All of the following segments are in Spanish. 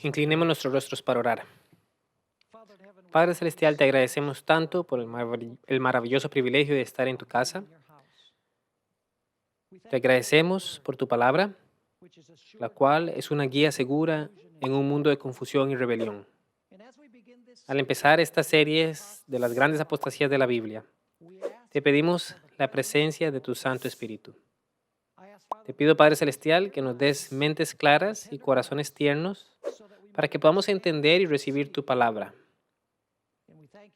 Inclinemos nuestros rostros para orar. Padre Celestial, te agradecemos tanto por el maravilloso privilegio de estar en tu casa. Te agradecemos por tu palabra, la cual es una guía segura en un mundo de confusión y rebelión. Al empezar estas series de las grandes apostasías de la Biblia, te pedimos la presencia de tu Santo Espíritu. Te pido, Padre Celestial, que nos des mentes claras y corazones tiernos para que podamos entender y recibir tu palabra.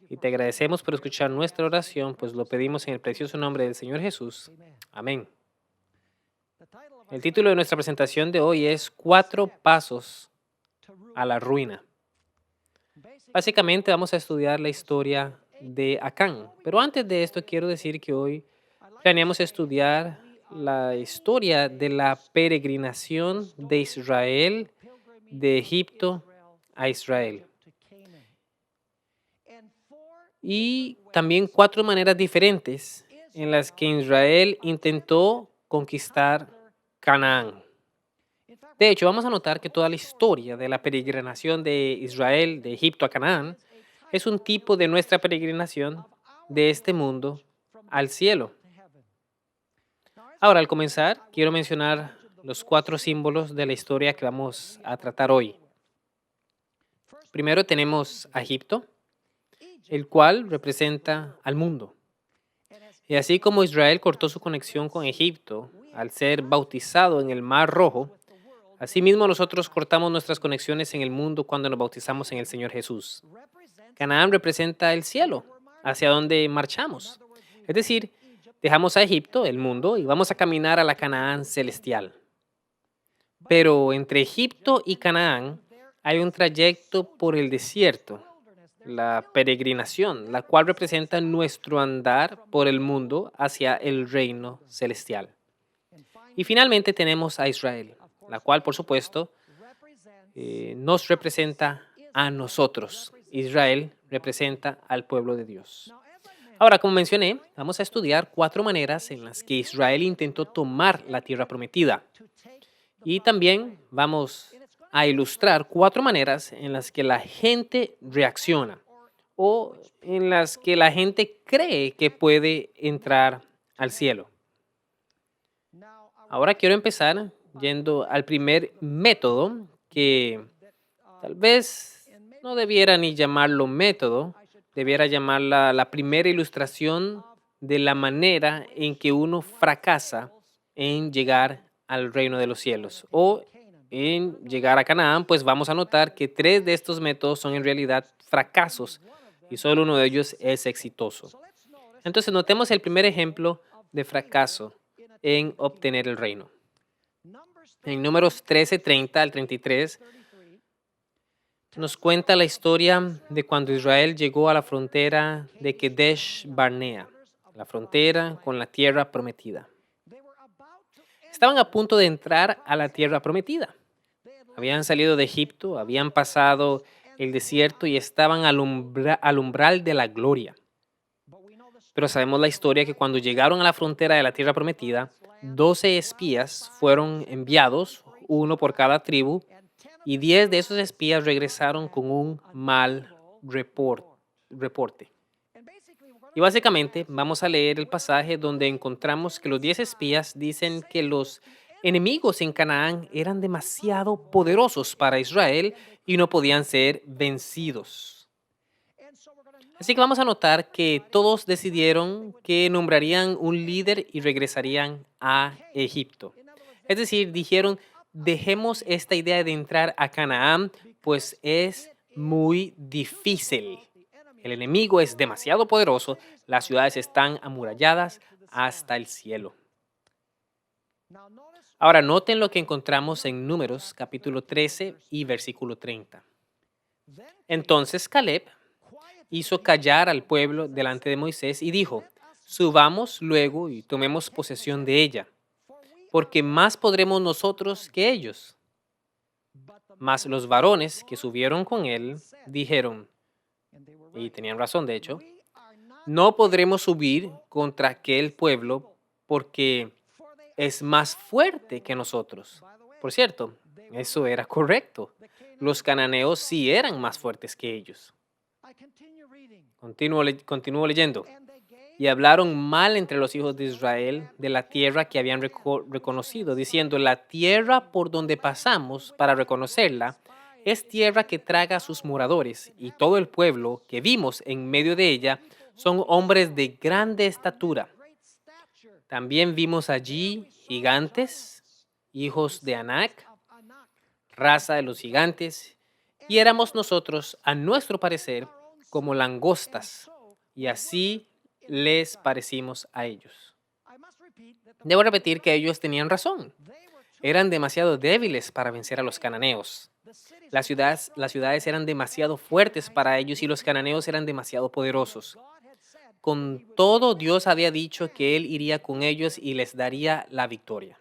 Y te agradecemos por escuchar nuestra oración, pues lo pedimos en el precioso nombre del Señor Jesús. Amén. El título de nuestra presentación de hoy es 4 pasos a la ruina. Básicamente vamos a estudiar la historia de Acán. Pero antes de esto quiero decir que hoy planeamos estudiar la historia de la peregrinación de Israel de Egipto a Israel. Y también 4 maneras diferentes en las que Israel intentó conquistar Canaán. De hecho, vamos a notar que toda la historia de la peregrinación de Israel de Egipto a Canaán es un tipo de nuestra peregrinación de este mundo al cielo. Ahora, al comenzar, quiero mencionar los 4 símbolos de la historia que vamos a tratar hoy. Primero tenemos a Egipto, el cual representa al mundo. Y así como Israel cortó su conexión con Egipto al ser bautizado en el Mar Rojo, asimismo nosotros cortamos nuestras conexiones en el mundo cuando nos bautizamos en el Señor Jesús. Canaán representa el cielo, hacia donde marchamos. Es decir, dejamos a Egipto, el mundo, y vamos a caminar a la Canaán celestial. Pero entre Egipto y Canaán hay un trayecto por el desierto, la peregrinación, la cual representa nuestro andar por el mundo hacia el reino celestial. Y finalmente tenemos a Israel, la cual, por supuesto, nos representa a nosotros. Israel representa al pueblo de Dios. Ahora, como mencioné, vamos a estudiar 4 maneras en las que Israel intentó tomar la tierra prometida. Y también vamos a ilustrar 4 maneras en las que la gente reacciona o en las que la gente cree que puede entrar al cielo. Ahora quiero empezar yendo al primer método que tal vez no debiera ni llamarlo método, debiera llamarla la primera ilustración de la manera en que uno fracasa en llegar al reino de los cielos o en llegar a Canaán, pues vamos a notar que 3 de estos métodos son en realidad fracasos y solo uno de ellos es exitoso. Entonces notemos el primer ejemplo de fracaso en obtener el reino. En Números 13:30 al 33 nos cuenta la historia de cuando Israel llegó a la frontera de Kedesh Barnea, la frontera con la tierra prometida. Estaban a punto de entrar a la tierra prometida. Habían salido de Egipto, habían pasado el desierto y estaban al umbral de la gloria. Pero sabemos la historia que cuando llegaron a la frontera de la tierra prometida, 12 espías fueron enviados, uno por cada tribu, y 10 de esos espías regresaron con un mal reporte. Y básicamente vamos a leer el pasaje donde encontramos que los 10 espías dicen que los enemigos en Canaán eran demasiado poderosos para Israel y no podían ser vencidos. Así que vamos a notar que todos decidieron que nombrarían un líder y regresarían a Egipto. Es decir, dijeron, dejemos esta idea de entrar a Canaán, pues es muy difícil. El enemigo es demasiado poderoso, las ciudades están amuralladas hasta el cielo. Ahora noten lo que encontramos en Números capítulo 13 y versículo 30. Entonces Caleb hizo callar al pueblo delante de Moisés y dijo, subamos luego y tomemos posesión de ella, porque más podremos nosotros que ellos. Mas los varones que subieron con él dijeron, y tenían razón de hecho, no podremos subir contra aquel pueblo porque es más fuerte que nosotros. Por cierto, eso era correcto. Los cananeos sí eran más fuertes que ellos. Continúo leyendo. Y hablaron mal entre los hijos de Israel de la tierra que habían reconocido, diciendo, la tierra por donde pasamos para reconocerla es tierra que traga a sus moradores, y todo el pueblo que vimos en medio de ella son hombres de grande estatura. También vimos allí gigantes, hijos de Anac, raza de los gigantes, y éramos nosotros, a nuestro parecer, como langostas, y así les parecimos a ellos. Debo repetir que ellos tenían razón. Eran demasiado débiles para vencer a los cananeos. Las ciudades eran demasiado fuertes para ellos y los cananeos eran demasiado poderosos. Con todo, Dios había dicho que Él iría con ellos y les daría la victoria.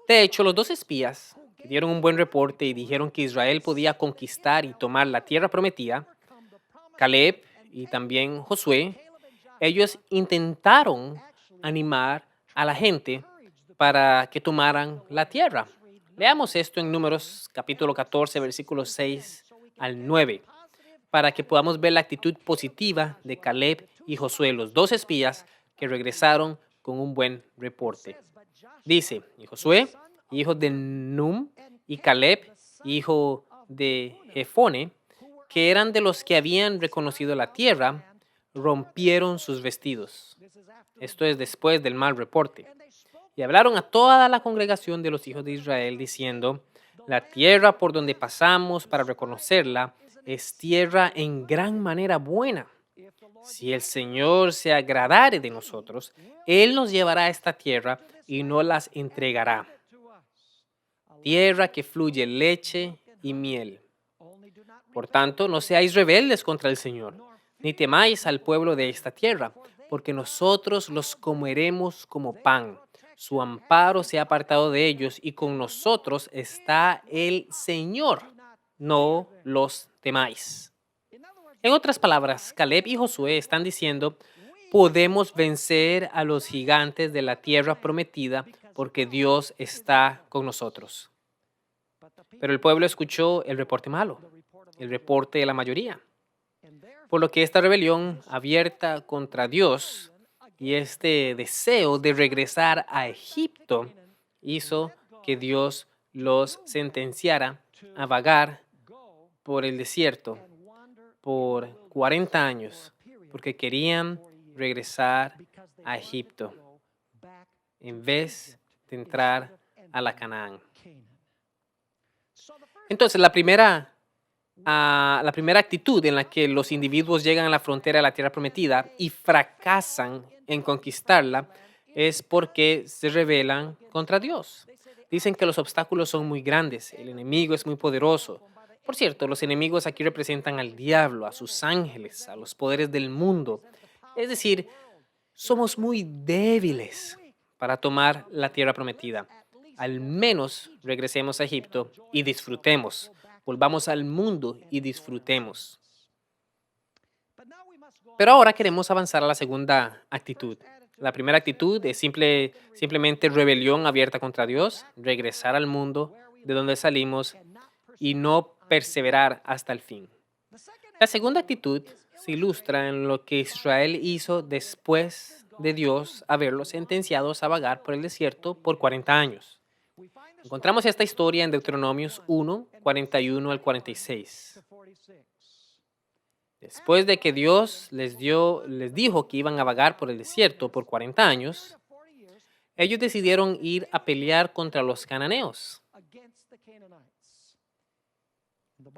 De hecho, los dos espías que dieron un buen reporte y dijeron que Israel podía conquistar y tomar la tierra prometida, Caleb y también Josué, ellos intentaron animar a la gente para que tomaran la tierra. Leamos esto en Números capítulo 14, versículos 6 al 9, para que podamos ver la actitud positiva de Caleb y Josué, los dos espías que regresaron con un buen reporte. Dice, y Josué, hijo de Num, y Caleb, hijo de Jefone, que eran de los que habían reconocido la tierra, rompieron sus vestidos. Esto es después del mal reporte. Y hablaron a toda la congregación de los hijos de Israel, diciendo, la tierra por donde pasamos para reconocerla es tierra en gran manera buena. Si el Señor se agradare de nosotros, Él nos llevará a esta tierra y nos las entregará. Tierra que fluye leche y miel. Por tanto, no seáis rebeldes contra el Señor, ni temáis al pueblo de esta tierra, porque nosotros los comeremos como pan. Su amparo se ha apartado de ellos y con nosotros está el Señor. No los temáis. En otras palabras, Caleb y Josué están diciendo, podemos vencer a los gigantes de la tierra prometida porque Dios está con nosotros. Pero el pueblo escuchó el reporte malo, el reporte de la mayoría. Por lo que esta rebelión abierta contra Dios y este deseo de regresar a Egipto hizo que Dios los sentenciara a vagar por el desierto por 40 años, porque querían regresar a Egipto en vez de entrar a la Canaán. Entonces, la primera actitud en la que los individuos llegan a la frontera de la tierra prometida y fracasan en conquistarla es porque se rebelan contra Dios. Dicen que los obstáculos son muy grandes, el enemigo es muy poderoso. Por cierto, los enemigos aquí representan al diablo, a sus ángeles, a los poderes del mundo. Es decir, somos muy débiles para tomar la tierra prometida. Al menos regresemos a Egipto y disfrutemos. Volvamos al mundo y disfrutemos. Pero ahora queremos avanzar a la segunda actitud. La primera actitud es simplemente rebelión abierta contra Dios, regresar al mundo de donde salimos y no perseverar hasta el fin. La segunda actitud se ilustra en lo que Israel hizo después de Dios haberlos sentenciados a vagar por el desierto por 40 años. Encontramos esta historia en Deuteronomios 1, 41 al 46. Después de que Dios les dijo que iban a vagar por el desierto por 40 años, ellos decidieron ir a pelear contra los cananeos.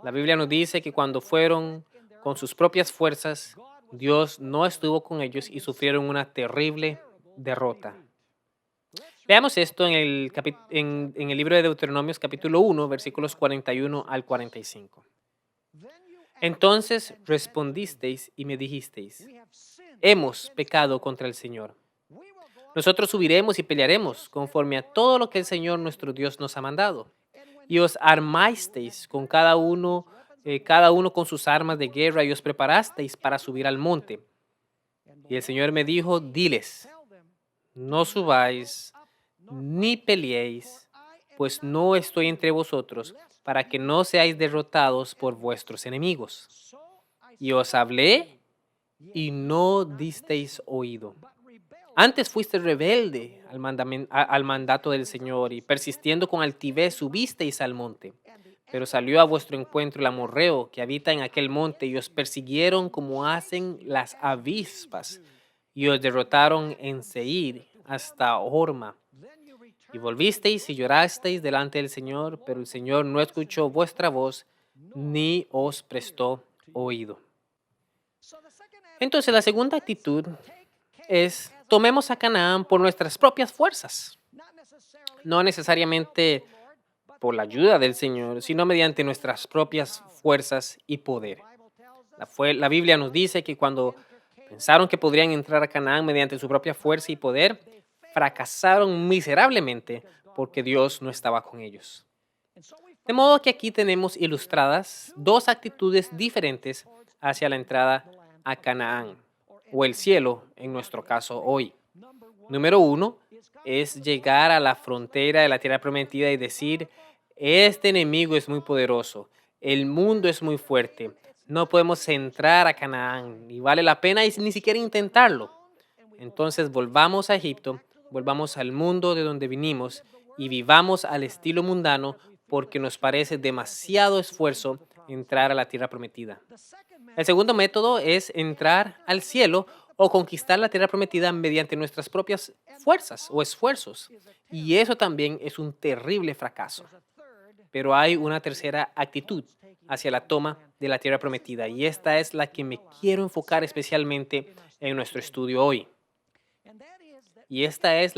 La Biblia nos dice que cuando fueron con sus propias fuerzas, Dios no estuvo con ellos y sufrieron una terrible derrota. Veamos esto en el libro de Deuteronomios capítulo 1, versículos 41 al 45. Entonces respondisteis y me dijisteis, hemos pecado contra el Señor. Nosotros subiremos y pelearemos conforme a todo lo que el Señor nuestro Dios nos ha mandado. Y os armasteis con cada uno con sus armas de guerra y os preparasteis para subir al monte. Y el Señor me dijo, diles, no subáis ni peleéis pues no estoy entre vosotros, para que no seáis derrotados por vuestros enemigos. Y os hablé y no disteis oído. Antes fuiste rebelde al mandato del Señor y persistiendo con altivez subisteis al monte. Pero salió a vuestro encuentro el amorreo que habita en aquel monte y os persiguieron como hacen las avispas y os derrotaron en Seir hasta Horma. Y volvisteis y llorasteis delante del Señor, pero el Señor no escuchó vuestra voz ni os prestó oído. Entonces la segunda actitud es tomemos a Canaán por nuestras propias fuerzas, no necesariamente por la ayuda del Señor, sino mediante nuestras propias fuerzas y poder. La Biblia nos dice que cuando pensaron que podrían entrar a Canaán mediante su propia fuerza y poder, fracasaron miserablemente porque Dios no estaba con ellos. De modo que aquí tenemos ilustradas dos actitudes diferentes hacia la entrada a Canaán, o el cielo en nuestro caso hoy. Número uno es llegar a la frontera de la tierra prometida y decir, este enemigo es muy poderoso, el mundo es muy fuerte, no podemos entrar a Canaán, ni vale la pena ni siquiera intentarlo. Entonces volvamos a Egipto, volvamos al mundo de donde vinimos y vivamos al estilo mundano porque nos parece demasiado esfuerzo entrar a la tierra prometida. El segundo método es entrar al cielo o conquistar la tierra prometida mediante nuestras propias fuerzas o esfuerzos. Y eso también es un terrible fracaso. Pero hay una tercera actitud hacia la toma de la tierra prometida y esta es la que me quiero enfocar especialmente en nuestro estudio hoy. Y esta es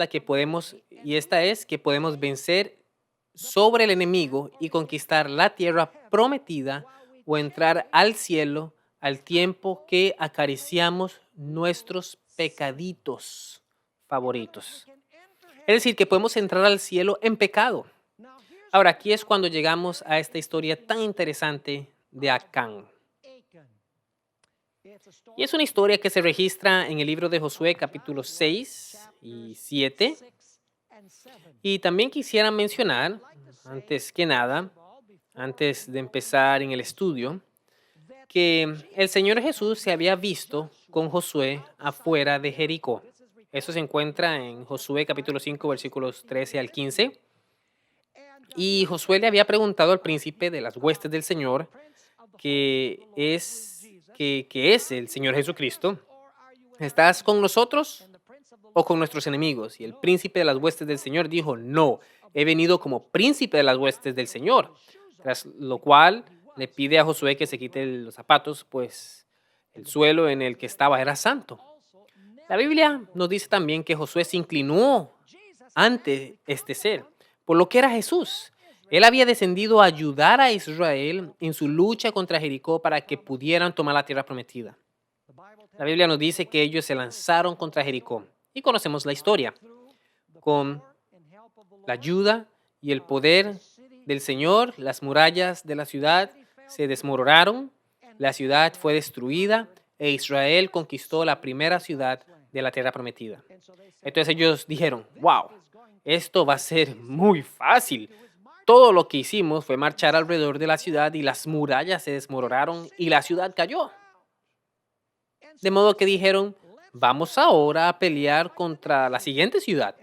que podemos vencer sobre el enemigo y conquistar la tierra prometida o entrar al cielo al tiempo que acariciamos nuestros pecaditos favoritos. Es decir, que podemos entrar al cielo en pecado. Ahora, aquí es cuando llegamos a esta historia tan interesante de Acán. Y es una historia que se registra en el libro de Josué capítulos 6 y 7. Y también quisiera mencionar, antes que nada, antes de empezar en el estudio, que el Señor Jesús se había visto con Josué afuera de Jericó. Eso se encuentra en Josué capítulo 5 versículos 13 al 15. Y Josué le había preguntado al príncipe de las huestes del Señor, que es el Señor Jesucristo, ¿estás con nosotros o con nuestros enemigos? Y el príncipe de las huestes del Señor dijo, no, he venido como príncipe de las huestes del Señor. Tras lo cual le pide a Josué que se quite los zapatos, pues el suelo en el que estaba era santo. La Biblia nos dice también que Josué se inclinó ante este ser, por lo que era Jesús. Él había descendido a ayudar a Israel en su lucha contra Jericó para que pudieran tomar la tierra prometida. La Biblia nos dice que ellos se lanzaron contra Jericó y conocemos la historia. Con la ayuda y el poder del Señor, las murallas de la ciudad se desmoronaron, la ciudad fue destruida e Israel conquistó la primera ciudad de la tierra prometida. Entonces ellos dijeron, wow, esto va a ser muy fácil. Todo lo que hicimos fue marchar alrededor de la ciudad y las murallas se desmoronaron y la ciudad cayó. De modo que dijeron, vamos ahora a pelear contra la siguiente ciudad.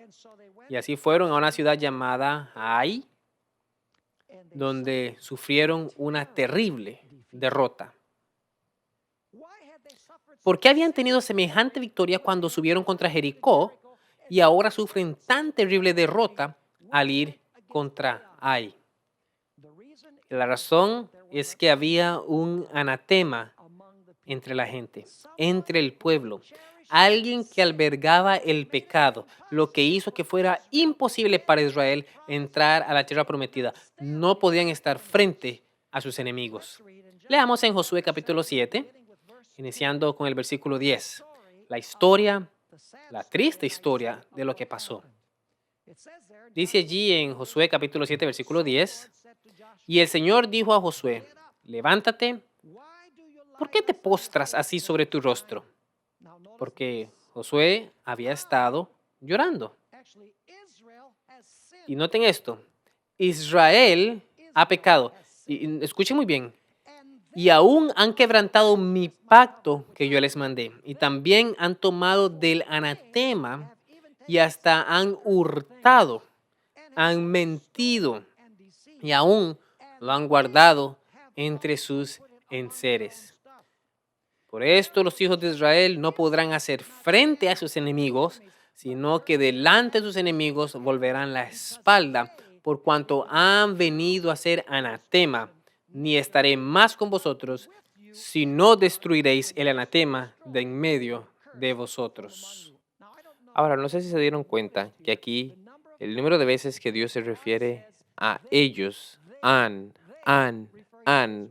Y así fueron a una ciudad llamada Ai, donde sufrieron una terrible derrota. ¿Por qué habían tenido semejante victoria cuando subieron contra Jericó y ahora sufren tan terrible derrota al ir contra Ai? La razón es que había un anatema entre la gente, entre el pueblo. Alguien que albergaba el pecado, lo que hizo que fuera imposible para Israel entrar a la tierra prometida. No podían estar frente a sus enemigos. Leamos en Josué capítulo 7, iniciando con el versículo 10. La historia, la triste historia de lo que pasó. Dice allí en Josué capítulo 7, versículo 10, y el Señor dijo a Josué, levántate, ¿por qué te postras así sobre tu rostro? Porque Josué había estado llorando. Y noten esto, Israel ha pecado. Y escuchen muy bien. Y aún han quebrantado mi pacto que yo les mandé. Y también han tomado del anatema y hasta han hurtado, han mentido y aún lo han guardado entre sus enseres. Por esto los hijos de Israel no podrán hacer frente a sus enemigos, sino que delante de sus enemigos volverán la espalda, por cuanto han venido a ser anatema, ni estaré más con vosotros, si no destruiréis el anatema de en medio de vosotros. Ahora, no sé si se dieron cuenta que aquí el número de veces que Dios se refiere a ellos, han, han,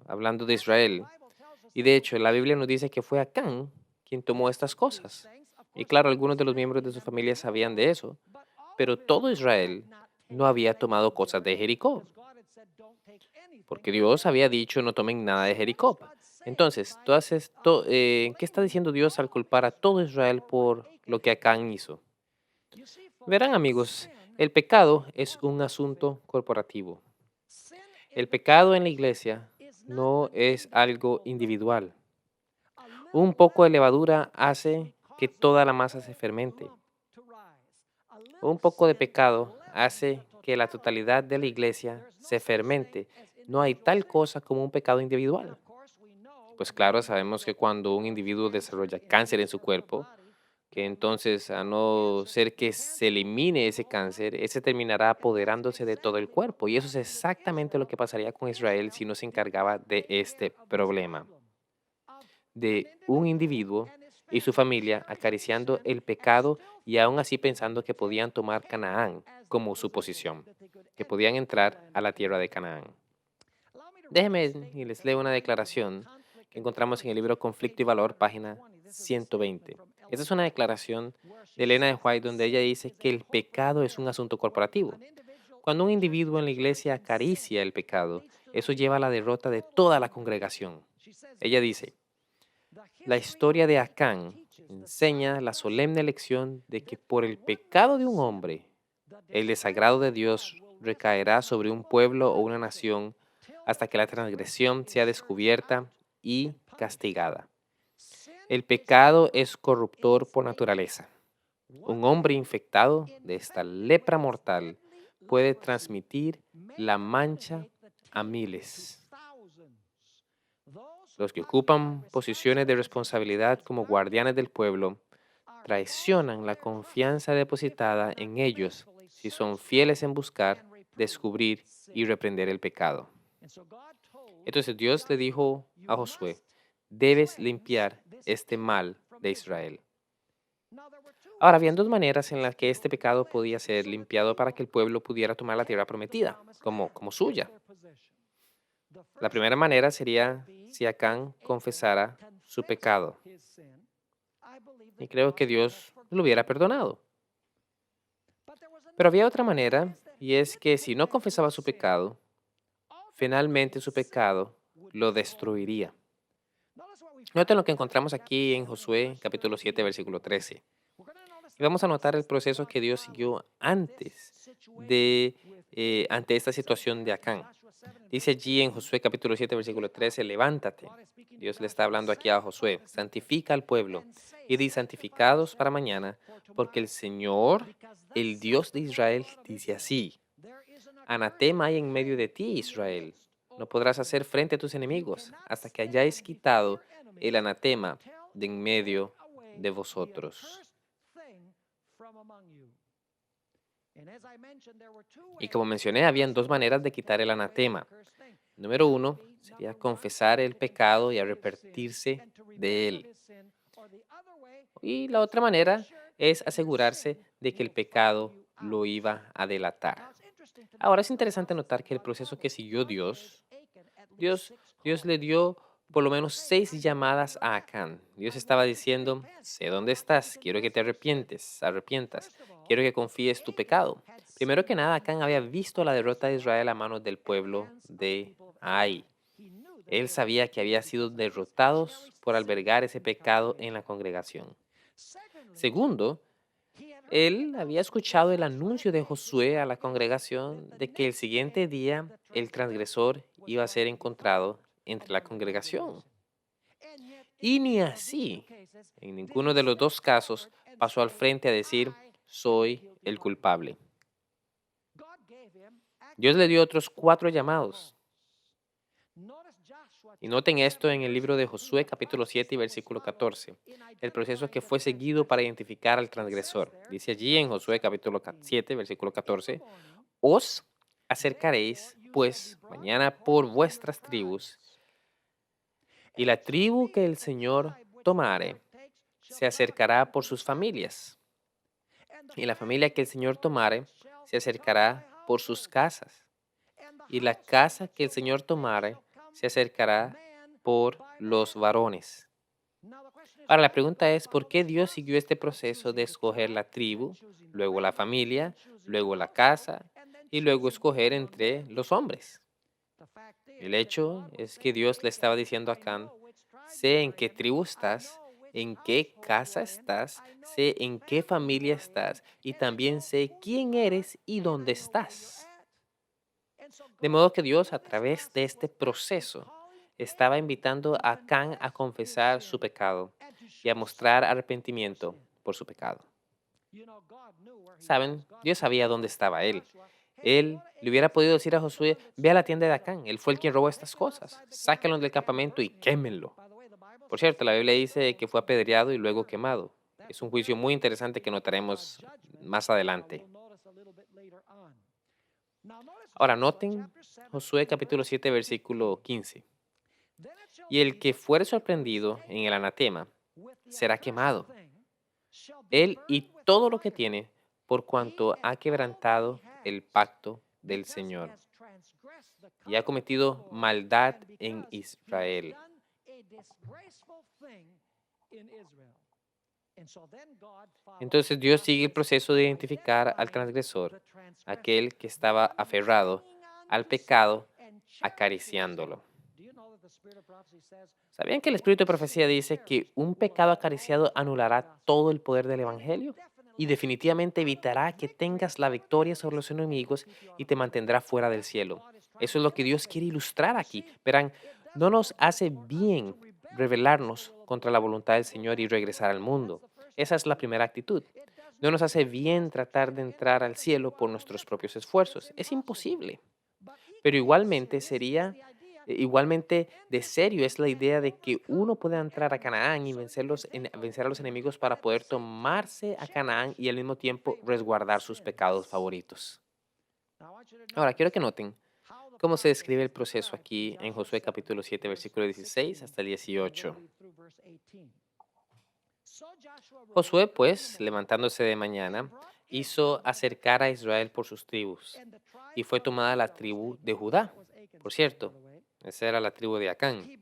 hablando de Israel. Y de hecho, la Biblia nos dice que fue Acán quien tomó estas cosas. Y claro, algunos de los miembros de su familia sabían de eso, pero todo Israel no había tomado cosas de Jericó, porque Dios había dicho no tomen nada de Jericó. Entonces, ¿qué está diciendo Dios al culpar a todo Israel por lo que Acán hizo? Verán amigos, el pecado es un asunto corporativo. El pecado en la iglesia no es algo individual. Un poco de levadura hace que toda la masa se fermente. Un poco de pecado hace que la totalidad de la iglesia se fermente. No hay tal cosa como un pecado individual. Pues claro, sabemos que cuando un individuo desarrolla cáncer en su cuerpo, que entonces a no ser que se elimine ese cáncer, ese terminará apoderándose de todo el cuerpo. Y eso es exactamente lo que pasaría con Israel si no se encargaba de este problema, de un individuo y su familia acariciando el pecado y aún así pensando que podían tomar Canaán como su posición, que podían entrar a la tierra de Canaán. Déjenme y les leo una declaración que encontramos en el libro Conflicto y Valor, página 120. Esta es una declaración de Elena de White donde ella dice que el pecado es un asunto corporativo. Cuando un individuo en la iglesia acaricia el pecado, eso lleva a la derrota de toda la congregación. Ella dice, la historia de Acán enseña la solemne lección de que por el pecado de un hombre, el desagrado de Dios recaerá sobre un pueblo o una nación hasta que la transgresión sea descubierta y castigada. El pecado es corruptor por naturaleza. Un hombre infectado de esta lepra mortal puede transmitir la mancha a miles. Los que ocupan posiciones de responsabilidad como guardianes del pueblo traicionan la confianza depositada en ellos si son fieles en buscar, descubrir y reprender el pecado. Entonces Dios le dijo a Josué, debes limpiar este mal de Israel. Ahora, habían dos maneras en las que este pecado podía ser limpiado para que el pueblo pudiera tomar la tierra prometida como suya. La primera manera sería si Acán confesara su pecado. Y creo que Dios lo hubiera perdonado. Pero había otra manera, y es que si no confesaba su pecado, finalmente su pecado lo destruiría. Noten lo que encontramos aquí en Josué capítulo 7, versículo 13. Y vamos a notar el proceso que Dios siguió ante esta situación de Acán. Dice allí en Josué capítulo 7, versículo 13, levántate. Dios le está hablando aquí a Josué, santifica al pueblo y di santificados para mañana, porque el Señor, el Dios de Israel, dice así, anatema hay en medio de ti, Israel. No podrás hacer frente a tus enemigos hasta que hayáis quitado el anatema de en medio de vosotros. Y como mencioné, habían dos maneras de quitar el anatema. Número uno sería confesar el pecado y arrepentirse de él. Y la otra manera es asegurarse de que el pecado lo iba a delatar. Ahora es interesante notar que el proceso que siguió Dios, Dios le dio por lo menos 6 llamadas a Acán. Dios estaba diciendo, sé dónde estás, quiero que te arrepientas, quiero que confíes tu pecado. Primero que nada, Acán había visto la derrota de Israel a manos del pueblo de Ai. Él sabía que había sido derrotados por albergar ese pecado en la congregación. Segundo, Él había escuchado el anuncio de Josué a la congregación de que el siguiente día el transgresor iba a ser encontrado entre la congregación. Y ni así, en ninguno de los dos casos, pasó al frente a decir, soy el culpable. Dios le dio otros 4 llamados. Y noten esto en el libro de Josué capítulo 7 y versículo 14. El proceso que fue seguido para identificar al transgresor. Dice allí en Josué capítulo 7 versículo 14. Os acercaréis pues mañana por vuestras tribus, y la tribu que el Señor tomare se acercará por sus familias, y la familia que el Señor tomare se acercará por sus casas, y la casa que el Señor tomare se acercará por los varones. Ahora la pregunta es, ¿por qué Dios siguió este proceso de escoger la tribu, luego la familia, luego la casa y luego escoger entre los hombres? El hecho es que Dios le estaba diciendo a Acán, sé en qué tribu estás, en qué casa estás, sé en qué familia estás y también sé quién eres y dónde estás. De modo que Dios a través de este proceso estaba invitando a Acán a confesar su pecado y a mostrar arrepentimiento por su pecado. Saben, Dios sabía dónde estaba él. Él le hubiera podido decir a Josué, ve a la tienda de Acán, él fue el quien robó estas cosas, sáquenlo del campamento y quémenlo. Por cierto, la Biblia dice que fue apedreado y luego quemado. Es un juicio muy interesante que notaremos más adelante. Ahora noten Josué capítulo 7 versículo 15. Y el que fuere sorprendido en el anatema será quemado, él y todo lo que tiene, por cuanto ha quebrantado el pacto del Señor y ha cometido maldad en Israel. Entonces Dios sigue el proceso de identificar al transgresor, aquel que estaba aferrado al pecado, acariciándolo. ¿Sabían que el Espíritu de Profecía dice que un pecado acariciado anulará todo el poder del Evangelio? Y definitivamente evitará que tengas la victoria sobre los enemigos y te mantendrá fuera del cielo. Eso es lo que Dios quiere ilustrar aquí. Verán, no nos hace bien rebelarnos contra la voluntad del Señor y regresar al mundo. Esa es la primera actitud. No nos hace bien tratar de entrar al cielo por nuestros propios esfuerzos. Es imposible. Pero igualmente de serio es la idea de que uno puede entrar a Canaán y vencer a los enemigos para poder tomarse a Canaán y al mismo tiempo resguardar sus pecados favoritos. Ahora, quiero que noten cómo se describe el proceso aquí en Josué capítulo 7, versículo 16 hasta el 18. Josué, pues, levantándose de mañana, hizo acercar a Israel por sus tribus, y fue tomada la tribu de Judá. Por cierto, esa era la tribu de Acán.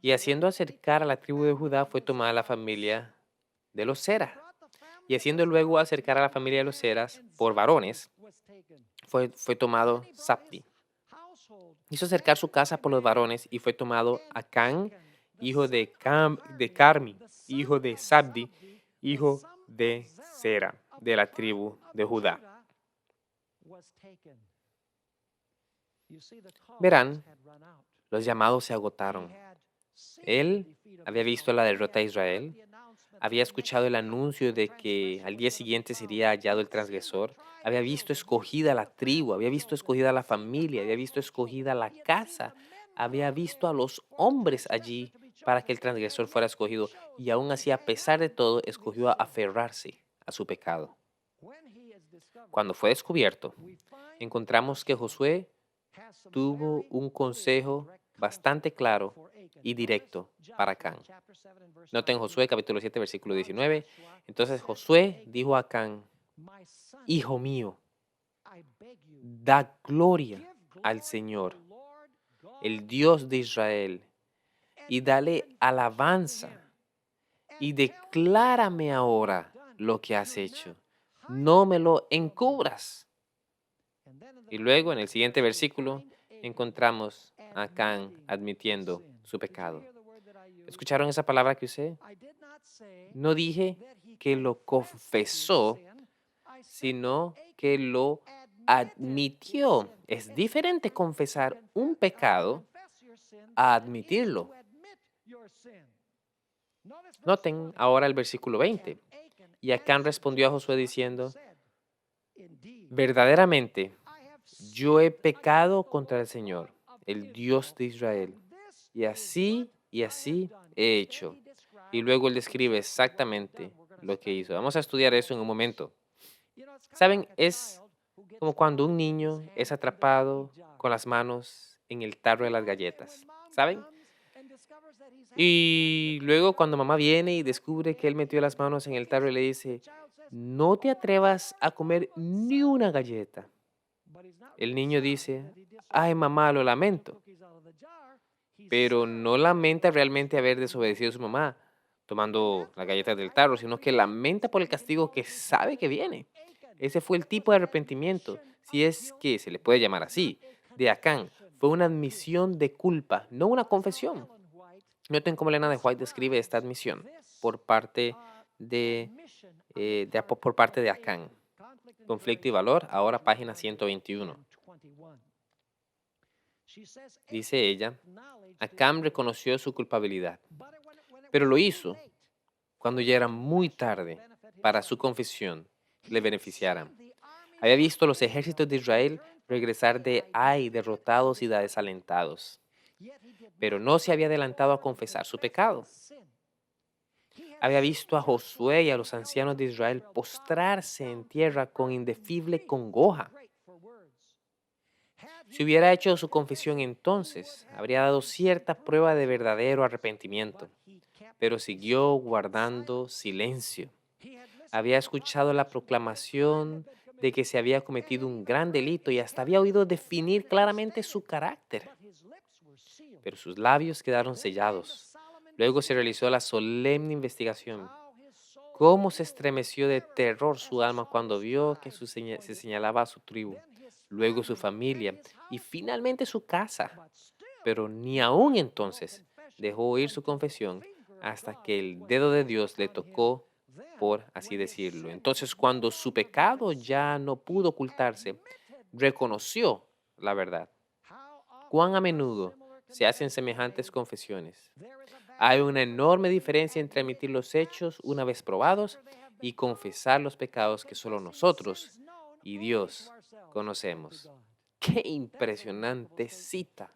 Y haciendo acercar a la tribu de Judá fue tomada la familia de los Zera. Y haciendo luego acercar a la familia de los Zeras por varones, fue tomado Sabdi. Hizo acercar su casa por los varones y fue tomado Acán, hijo de Carmi, hijo de Sabdi, hijo de Zera, de la tribu de Judá. Verán, los llamados se agotaron. Él había visto la derrota de Israel, había escuchado el anuncio de que al día siguiente sería hallado el transgresor, había visto escogida la tribu, había visto escogida la familia, había visto escogida la casa, había visto a los hombres allí para que el transgresor fuera escogido y aún así, a pesar de todo, escogió aferrarse a su pecado. Cuando fue descubierto, encontramos que Josué tuvo un consejo bastante claro y directo para Acán. Noten Josué capítulo 7 versículo 19. Entonces Josué dijo a Acán, hijo mío, da gloria al Señor, el Dios de Israel, y dale alabanza, y declárame ahora lo que has hecho. No me lo encubras. Y luego en el siguiente versículo encontramos a Acán admitiendo su pecado. ¿Escucharon esa palabra que usé? No dije que lo confesó, sino que lo admitió. Es diferente confesar un pecado a admitirlo. Noten ahora el versículo 20. Y Acán respondió a Josué diciendo, verdaderamente, yo he pecado contra el Señor, el Dios de Israel, y así he hecho. Y luego él describe exactamente lo que hizo. Vamos a estudiar eso en un momento. Saben, es como cuando un niño es atrapado con las manos en el tarro de las galletas. ¿Saben? Y luego cuando mamá viene y descubre que él metió las manos en el tarro y le dice, no te atrevas a comer ni una galleta. El niño dice, ay mamá, lo lamento, pero no lamenta realmente haber desobedecido a su mamá tomando las galletas del tarro, sino que lamenta por el castigo que sabe que viene. Ese fue el tipo de arrepentimiento, si es que se le puede llamar así, de Acán. Fue una admisión de culpa, no una confesión. Noten cómo Elena de White describe esta admisión por parte por parte de Acán. Conflicto y valor, ahora página 121. Dice ella, Acán reconoció su culpabilidad, pero lo hizo cuando ya era muy tarde para su confesión le beneficiara. Había visto los ejércitos de Israel regresar de Ai derrotados y desalentados, pero no se había adelantado a confesar su pecado. Había visto a Josué y a los ancianos de Israel postrarse en tierra con indefinible congoja. Si hubiera hecho su confesión entonces, habría dado cierta prueba de verdadero arrepentimiento, pero siguió guardando silencio. Había escuchado la proclamación de que se había cometido un gran delito y hasta había oído definir claramente su carácter, pero sus labios quedaron sellados. Luego se realizó la solemne investigación. Cómo se estremeció de terror su alma cuando vio que se señalaba a su tribu, luego su familia y finalmente su casa. Pero ni aún entonces dejó oír su confesión hasta que el dedo de Dios le tocó, por así decirlo. Entonces, cuando su pecado ya no pudo ocultarse, reconoció la verdad. ¿Cuán a menudo se hacen semejantes confesiones? Hay una enorme diferencia entre admitir los hechos una vez probados y confesar los pecados que solo nosotros y Dios conocemos. ¡Qué impresionante cita!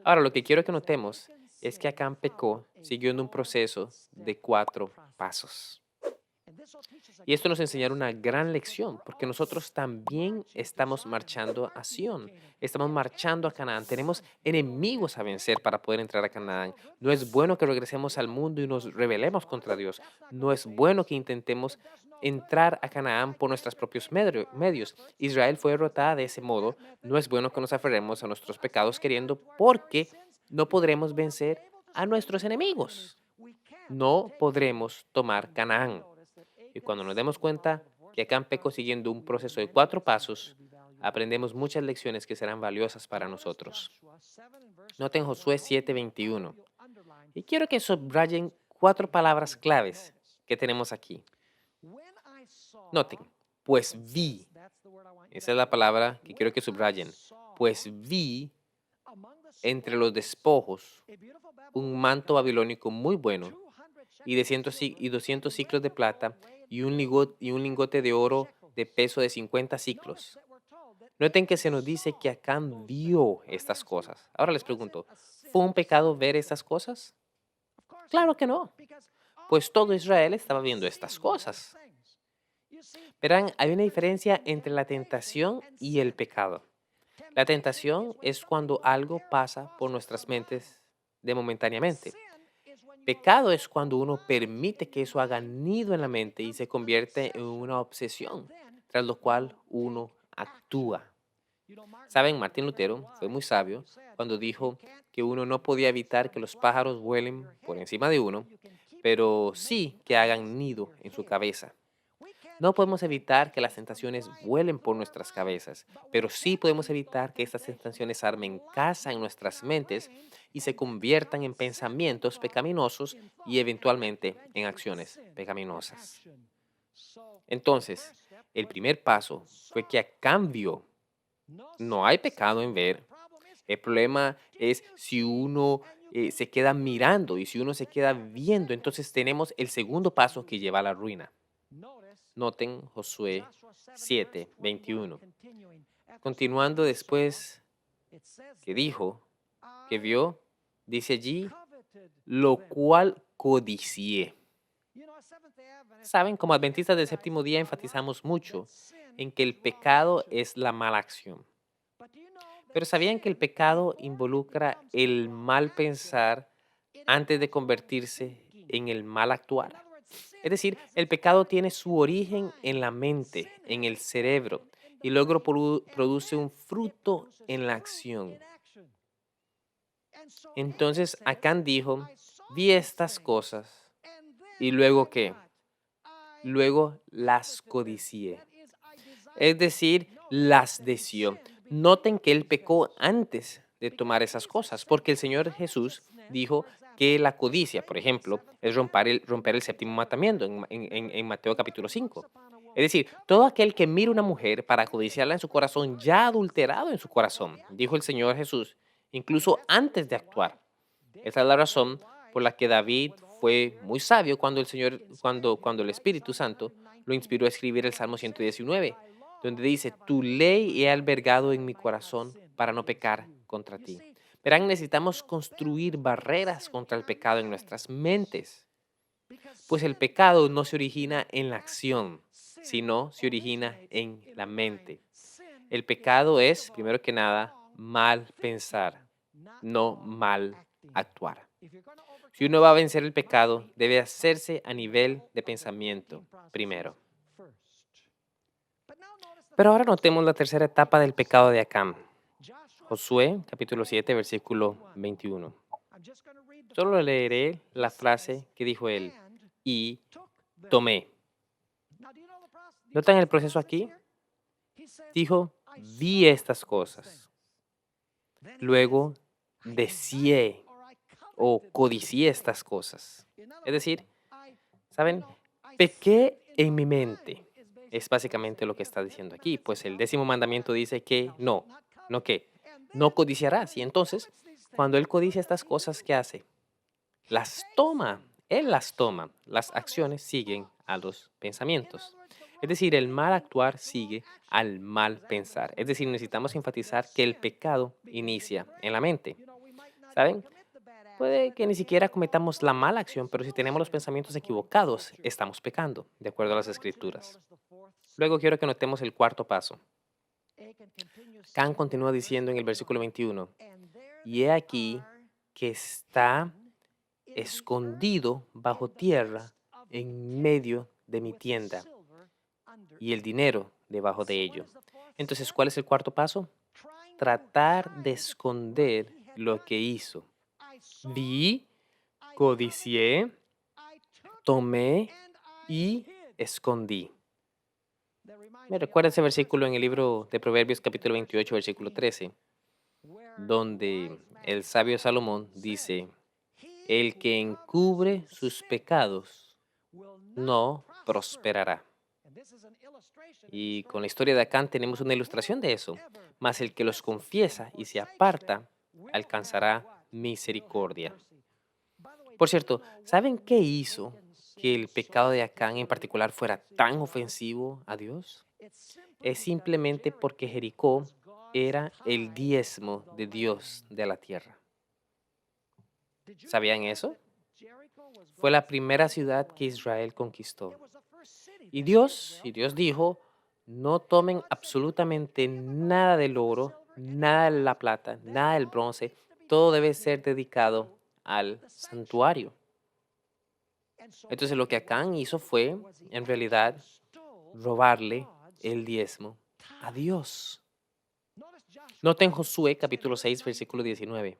Ahora, lo que quiero que notemos es que Acán pecó siguiendo un proceso de 4 pasos. Y esto nos enseñará una gran lección, porque nosotros también estamos marchando a Sión, estamos marchando a Canaán, tenemos enemigos a vencer para poder entrar a Canaán. No es bueno que regresemos al mundo y nos rebelemos contra Dios. No es bueno que intentemos entrar a Canaán por nuestros propios medios. Israel fue derrotada de ese modo. No es bueno que nos aferremos a nuestros pecados queriendo, porque no podremos vencer a nuestros enemigos. No podremos tomar Canaán. Y cuando nos demos cuenta que Acán pecó siguiendo un proceso de 4 pasos, aprendemos muchas lecciones que serán valiosas para nosotros. Noten Josué 7:21. Y quiero que subrayen 4 palabras claves que tenemos aquí. Noten, pues vi. Esa es la palabra que quiero que subrayen. Pues vi entre los despojos un manto babilónico muy bueno y 200 ciclos de plata y un lingote de oro de peso de 50 ciclos. Noten que se nos dice que Acán vio estas cosas. Ahora les pregunto, ¿fue un pecado ver estas cosas? Claro que no, pues todo Israel estaba viendo estas cosas. Verán, hay una diferencia entre la tentación y el pecado. La tentación es cuando algo pasa por nuestras mentes de momentáneamente. Pecado es cuando uno permite que eso haga nido en la mente y se convierte en una obsesión, tras lo cual uno actúa. Saben, Martín Lutero fue muy sabio cuando dijo que uno no podía evitar que los pájaros vuelen por encima de uno, pero sí que hagan nido en su cabeza. No podemos evitar que las tentaciones vuelen por nuestras cabezas, pero sí podemos evitar que estas tentaciones armen casa en nuestras mentes y se conviertan en pensamientos pecaminosos y eventualmente en acciones pecaminosas. Entonces, el primer paso fue que a cambio no hay pecado en ver. El problema es si uno se queda mirando y si uno se queda viendo, entonces tenemos el segundo paso que lleva a la ruina. Noten Josué 7:21. Continuando después que dijo, que vio, dice allí, lo cual codicié. Saben, como adventistas del séptimo día enfatizamos mucho en que el pecado es la mala acción. Pero ¿sabían que el pecado involucra el mal pensar antes de convertirse en el mal actuar? Es decir, el pecado tiene su origen en la mente, en el cerebro, y luego produce un fruto en la acción. Entonces Acán dijo, vi estas cosas, y luego ¿qué? Luego las codicié. Es decir, las deseó. Noten que él pecó antes de tomar esas cosas, porque el Señor Jesús dijo que la codicia, por ejemplo, es romper el séptimo mandamiento en Mateo capítulo 5. Es decir, todo aquel que mira una mujer para codiciarla en su corazón ya ha adulterado en su corazón, dijo el Señor Jesús, incluso antes de actuar. Esa es la razón por la que David fue muy sabio cuando cuando el Espíritu Santo lo inspiró a escribir el Salmo 119, donde dice, tu ley he albergado en mi corazón para no pecar contra ti. Verán, necesitamos construir barreras contra el pecado en nuestras mentes, pues el pecado no se origina en la acción, sino se origina en la mente. El pecado es, primero que nada, mal pensar, no mal actuar. Si uno va a vencer el pecado, debe hacerse a nivel de pensamiento primero. Pero ahora notemos la tercera etapa del pecado de Acán. Josué, capítulo 7, versículo 21. Solo leeré la frase que dijo él, y tomé. ¿Notan el proceso aquí? Dijo, vi estas cosas. Luego, deseé o codicié estas cosas. Es decir, ¿saben? Pequé en mi mente. Es básicamente lo que está diciendo aquí, pues el 10º mandamiento dice que no que, no codiciarás. Y entonces, cuando él codicia estas cosas, ¿qué hace? Las toma, él las toma. Las acciones siguen a los pensamientos. Es decir, el mal actuar sigue al mal pensar. Es decir, necesitamos enfatizar que el pecado inicia en la mente. ¿Saben? Puede que ni siquiera cometamos la mala acción, pero si tenemos los pensamientos equivocados, estamos pecando, de acuerdo a las escrituras. Luego quiero que notemos el cuarto paso. Can continúa diciendo en el versículo 21, y he aquí que está escondido bajo tierra en medio de mi tienda y el dinero debajo de ello. Entonces, ¿cuál es el cuarto paso? Tratar de esconder lo que hizo. Vi, codicié, tomé y escondí. Me recuerda ese versículo en el libro de Proverbios capítulo 28, versículo 13, donde el sabio Salomón dice, el que encubre sus pecados no prosperará. Y con la historia de Acán tenemos una ilustración de eso. Mas el que los confiesa y se aparta alcanzará misericordia. Por cierto, ¿saben qué hizo que el pecado de Acán en particular fuera tan ofensivo a Dios? Es simplemente porque Jericó era el diezmo de Dios de la tierra. ¿Sabían eso? Fue la primera ciudad que Israel conquistó. Y Dios dijo, no tomen absolutamente nada del oro, nada de la plata, nada del bronce, todo debe ser dedicado al santuario. Entonces lo que Acán hizo fue, en realidad, robarle el diezmo a Dios. Noten Josué capítulo 6, versículo 19.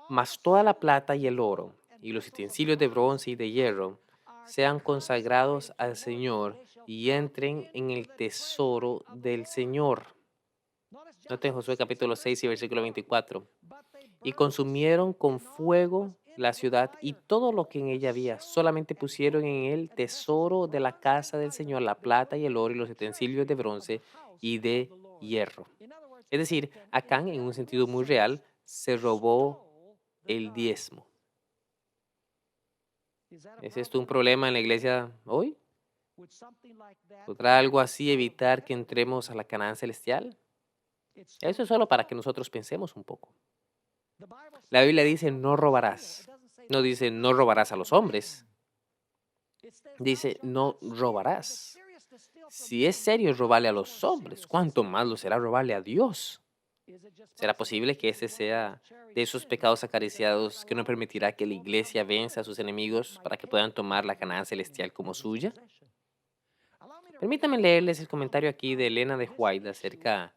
Mas toda la plata y el oro, y los utensilios de bronce y de hierro, sean consagrados al Señor y entren en el tesoro del Señor. Noten Josué capítulo 6 y versículo 24. Y consumieron con fuego la ciudad y todo lo que en ella había. Solamente pusieron en el tesoro de la casa del Señor la plata y el oro y los utensilios de bronce y de hierro. Es decir, Acán, en un sentido muy real, se robó el diezmo. ¿Es esto un problema en la iglesia hoy? ¿Podrá algo así evitar que entremos a la Canaán celestial? Eso es solo para que nosotros pensemos un poco. La Biblia dice no robarás. No dice no robarás a los hombres. Dice no robarás. Si es serio robarle a los hombres, ¿cuánto más lo será robarle a Dios? ¿Será posible que ese sea de esos pecados acariciados que no permitirá que la iglesia venza a sus enemigos para que puedan tomar la Canaán celestial como suya? Permítanme leerles el comentario aquí de Elena de White acerca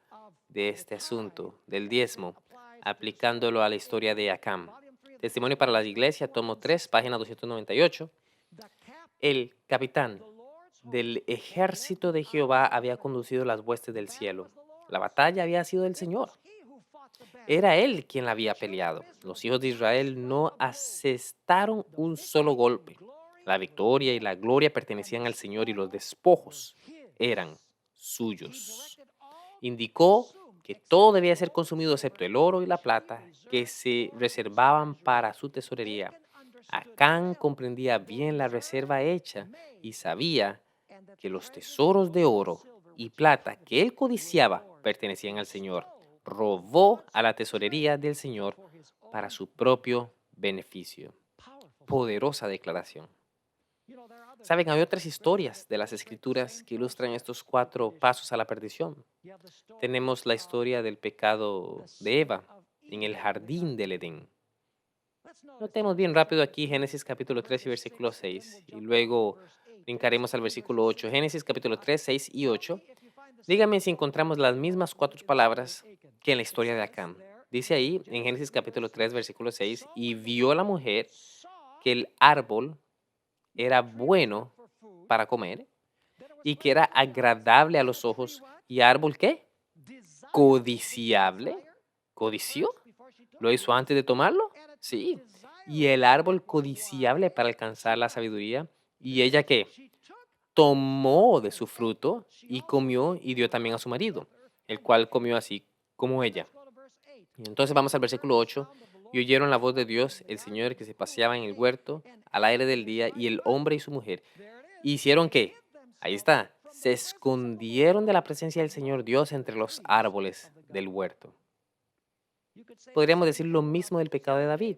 de este asunto del diezmo, aplicándolo a la historia de Acán. Testimonio para la Iglesia, tomo 3, página 298. El capitán del ejército de Jehová había conducido las huestes del cielo. La batalla había sido del Señor. Era él quien la había peleado. Los hijos de Israel no asestaron un solo golpe. La victoria y la gloria pertenecían al Señor y los despojos eran suyos. Indicó que todo debía ser consumido excepto el oro y la plata que se reservaban para su tesorería. Acán comprendía bien la reserva hecha y sabía que los tesoros de oro y plata que él codiciaba pertenecían al Señor. Robó a la tesorería del Señor para su propio beneficio. Poderosa declaración. Saben, hay otras historias de las Escrituras que ilustran estos 4 pasos a la perdición. Tenemos la historia del pecado de Eva en el jardín del Edén. Notemos bien rápido aquí Génesis capítulo 3 y versículo 6. Y luego brincaremos al versículo 8. Génesis capítulo 3, 6 y 8. Dígame si encontramos las mismas 4 palabras que en la historia de Acán. Dice ahí en Génesis capítulo 3, versículo 6, y vio la mujer que el árbol era bueno para comer y que era agradable a los ojos y árbol ¿qué? Codiciable. ¿Codició? ¿Lo hizo antes de tomarlo? Sí. Y el árbol codiciable para alcanzar la sabiduría. ¿Y ella qué? Tomó de su fruto y comió y dio también a su marido, el cual comió así como ella. Y entonces vamos al versículo 8. Y oyeron la voz de Dios, el Señor, que se paseaba en el huerto al aire del día, y el hombre y su mujer. ¿Y hicieron qué? Ahí está. Se escondieron de la presencia del Señor Dios entre los árboles del huerto. Podríamos decir lo mismo del pecado de David.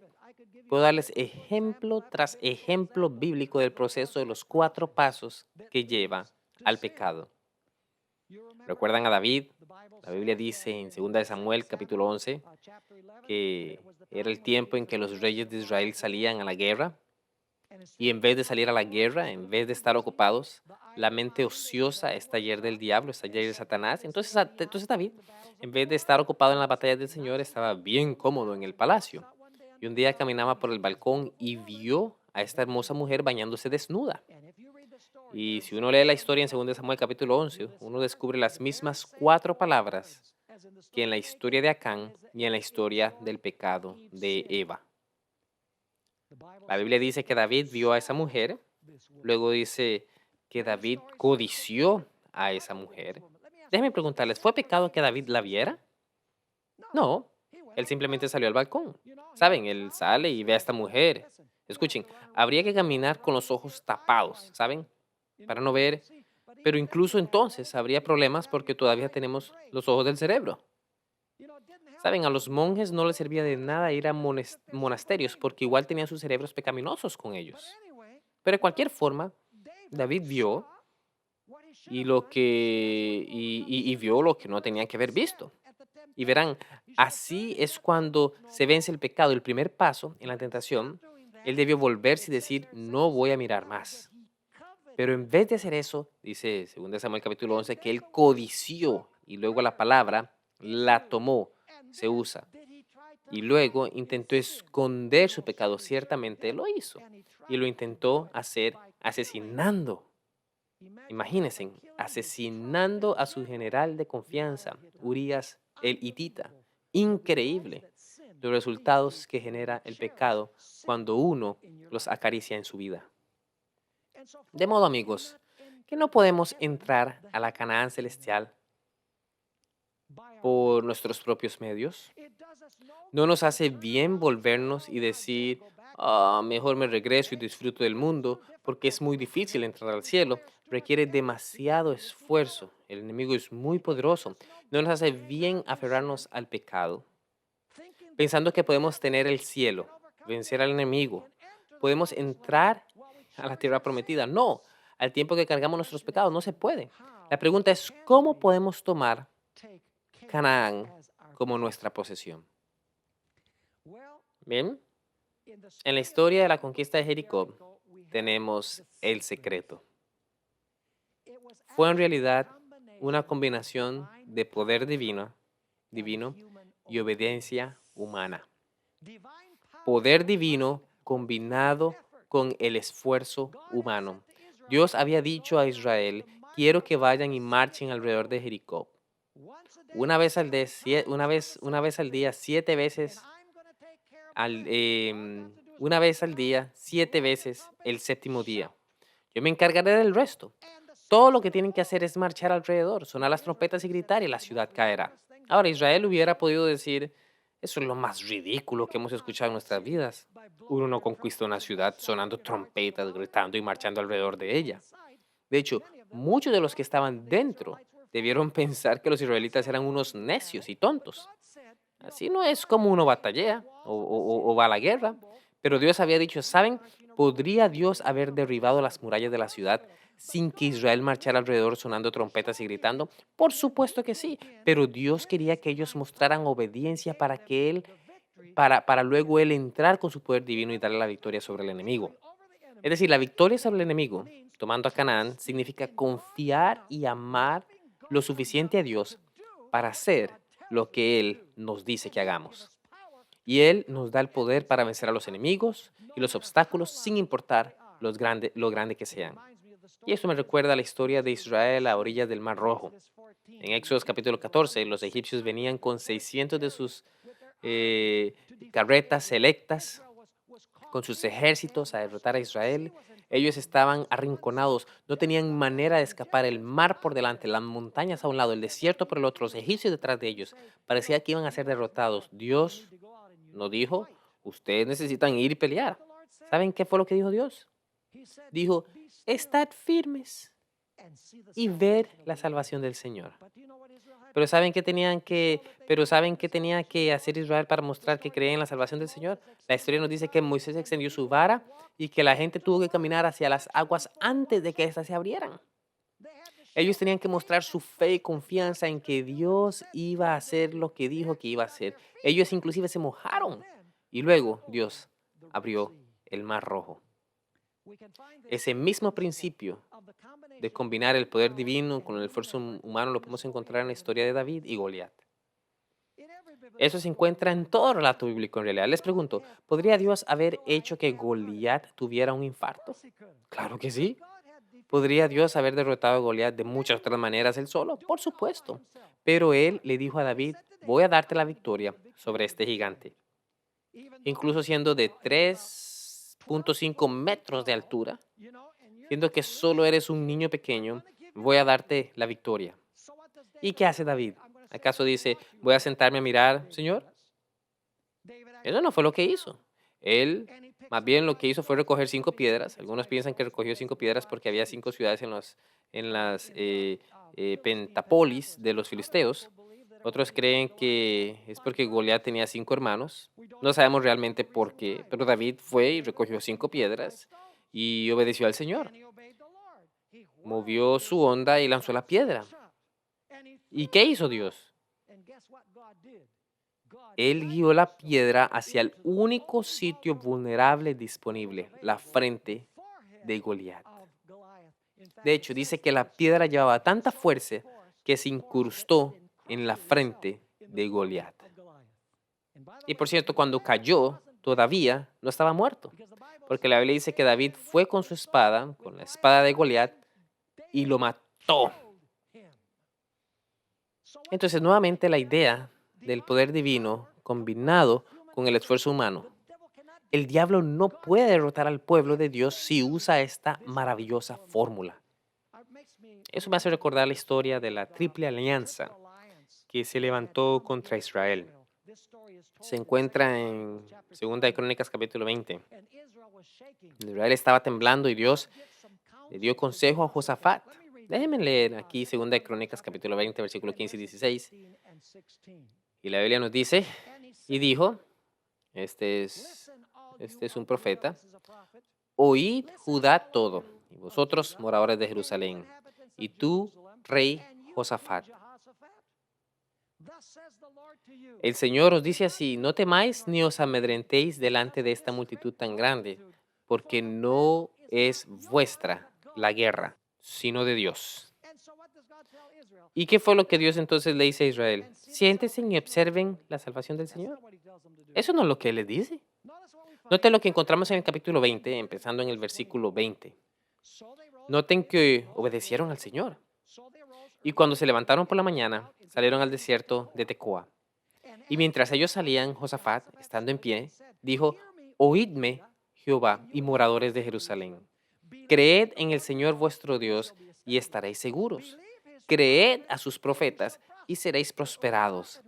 Puedo darles ejemplo tras ejemplo bíblico del proceso de los 4 pasos que lleva al pecado. ¿Recuerdan a David? La Biblia dice en 2 de Samuel capítulo 11 que era el tiempo en que los reyes de Israel salían a la guerra y en vez de salir a la guerra, en vez de estar ocupados, la mente ociosa es taller del diablo, es taller de Satanás. Entonces David, en vez de estar ocupado en la batalla del Señor, estaba bien cómodo en el palacio. Y un día caminaba por el balcón y vio a esta hermosa mujer bañándose desnuda. Y si uno lee la historia en 2 de Samuel capítulo 11, uno descubre las mismas 4 palabras que en la historia de Acán y en la historia del pecado de Eva. La Biblia dice que David vio a esa mujer, luego dice que David codició a esa mujer. Déjenme preguntarles, ¿fue pecado que David la viera? No, él simplemente salió al balcón. ¿Saben? Él sale y ve a esta mujer. Escuchen, habría que caminar con los ojos tapados, ¿saben? Para no ver, pero incluso entonces habría problemas porque todavía tenemos los ojos del cerebro. Saben, a los monjes no les servía de nada ir a monasterios porque igual tenían sus cerebros pecaminosos con ellos. Pero de cualquier forma, David vio y vio lo que no tenía que haber visto. Y verán, así es cuando se vence el pecado. El primer paso en la tentación, él debió volverse y decir, no voy a mirar más. Pero en vez de hacer eso, dice 2 Samuel capítulo 11, que él codició y luego la palabra la tomó, se usa. Y luego intentó esconder su pecado. Ciertamente lo hizo. Y lo intentó hacer asesinando, imagínense, asesinando a su general de confianza, Urías el hitita. Increíble los resultados que genera el pecado cuando uno los acaricia en su vida. De modo, amigos, que no podemos entrar a la Canaán celestial por nuestros propios medios. No nos hace bien volvernos y decir, mejor me regreso y disfruto del mundo, porque es muy difícil entrar al cielo. Requiere demasiado esfuerzo. El enemigo es muy poderoso. No nos hace bien aferrarnos al pecado, pensando que podemos tener el cielo, vencer al enemigo. Podemos entrar a la tierra prometida. No, al tiempo que cargamos nuestros pecados, no se puede. La pregunta es, ¿cómo podemos tomar Canaán como nuestra posesión? Bien, en la historia de la conquista de Jericó tenemos el secreto. Fue en realidad una combinación de poder divino y obediencia humana. Poder divino combinado con el esfuerzo humano. Dios había dicho a Israel, quiero que vayan y marchen alrededor de Jericó. Una vez al día, 7 veces una vez al día, 7 veces el séptimo día. Yo me encargaré del resto. Todo lo que tienen que hacer es marchar alrededor, sonar las trompetas y gritar y la ciudad caerá. Ahora, Israel hubiera podido decir, eso es lo más ridículo que hemos escuchado en nuestras vidas. Uno no conquista una ciudad sonando trompetas, gritando y marchando alrededor de ella. De hecho, muchos de los que estaban dentro debieron pensar que los israelitas eran unos necios y tontos. Así no es como uno batallea o va a la guerra. Pero Dios había dicho, ¿saben? ¿Podría Dios haber derribado las murallas de la ciudad sin que Israel marchara alrededor sonando trompetas y gritando? Por supuesto que sí, pero Dios quería que ellos mostraran obediencia para luego Él entrar con su poder divino y darle la victoria sobre el enemigo. Es decir, la victoria sobre el enemigo, tomando a Canaán, significa confiar y amar lo suficiente a Dios para hacer lo que Él nos dice que hagamos. Y Él nos da el poder para vencer a los enemigos y los obstáculos sin importar lo grande que sean. Y esto me recuerda a la historia de Israel a orillas del Mar Rojo. En Éxodo capítulo 14, los egipcios venían con 600 de sus eh, carretas selectas, con sus ejércitos a derrotar a Israel. Ellos estaban arrinconados, no tenían manera de escapar, el mar por delante, las montañas a un lado, el desierto por el otro, los egipcios detrás de ellos. Parecía que iban a ser derrotados. Dios no dijo, ustedes necesitan ir y pelear. ¿Saben qué fue lo que dijo Dios? Dijo, estad firmes y ver la salvación del Señor. Pero ¿saben qué tenía que hacer Israel para mostrar que creía en la salvación del Señor? La historia nos dice que Moisés extendió su vara y que la gente tuvo que caminar hacia las aguas antes de que éstas se abrieran. Ellos tenían que mostrar su fe y confianza en que Dios iba a hacer lo que dijo que iba a hacer. Ellos inclusive se mojaron y luego Dios abrió el mar rojo. Ese mismo principio de combinar el poder divino con el esfuerzo humano lo podemos encontrar en la historia de David y Goliat. Eso se encuentra en todo relato bíblico en realidad. Les pregunto, ¿podría Dios haber hecho que Goliat tuviera un infarto? Claro que sí. ¿Podría Dios haber derrotado a Goliat de muchas otras maneras él solo? Por supuesto. Pero él le dijo a David, voy a darte la victoria sobre este gigante. Incluso siendo de 3.5 metros de altura, siendo que solo eres un niño pequeño, voy a darte la victoria. ¿Y qué hace David? ¿Acaso dice, voy a sentarme a mirar, Señor? Eso no fue lo que hizo. Él, más bien lo que hizo fue recoger 5 piedras. Algunos piensan que recogió 5 piedras porque había 5 ciudades en las pentapolis de los filisteos. Otros creen que es porque Goliat tenía 5 hermanos. No sabemos realmente por qué, pero David fue y recogió 5 piedras y obedeció al Señor. Movió su onda y lanzó la piedra. ¿Y qué hizo Dios? Él guió la piedra hacia el único sitio vulnerable disponible, la frente de Goliat. De hecho, dice que la piedra llevaba tanta fuerza que se incrustó en la frente de Goliat. Y por cierto, cuando cayó, todavía no estaba muerto. Porque la Biblia dice que David fue con su espada, con la espada de Goliat, y lo mató. Entonces, nuevamente la idea del poder divino combinado con el esfuerzo humano. El diablo no puede derrotar al pueblo de Dios si usa esta maravillosa fórmula. Eso me hace recordar la historia de la Triple Alianza que se levantó contra Israel. Se encuentra en 2 Crónicas capítulo 20. Israel estaba temblando y Dios le dio consejo a Josafat. Déjenme leer aquí 2 Crónicas capítulo 20, versículo 15 y 16. Y la Biblia nos dice, y dijo, este es un profeta, oíd Judá todo, y vosotros moradores de Jerusalén, y tú, rey Josafat. El Señor os dice así, no temáis ni os amedrentéis delante de esta multitud tan grande, porque no es vuestra la guerra, sino de Dios. ¿Y qué fue lo que Dios entonces le dice a Israel? Siéntense y observen la salvación del Señor. Eso no es lo que Él les dice. Noten lo que encontramos en el capítulo 20, empezando en el versículo 20. Noten que obedecieron al Señor. Y cuando se levantaron por la mañana, salieron al desierto de Tecoa. Y mientras ellos salían, Josafat, estando en pie, dijo, oídme, Jehová y moradores de Jerusalén. Creed en el Señor vuestro Dios y estaréis seguros. Creed a sus profetas y seréis prosperados.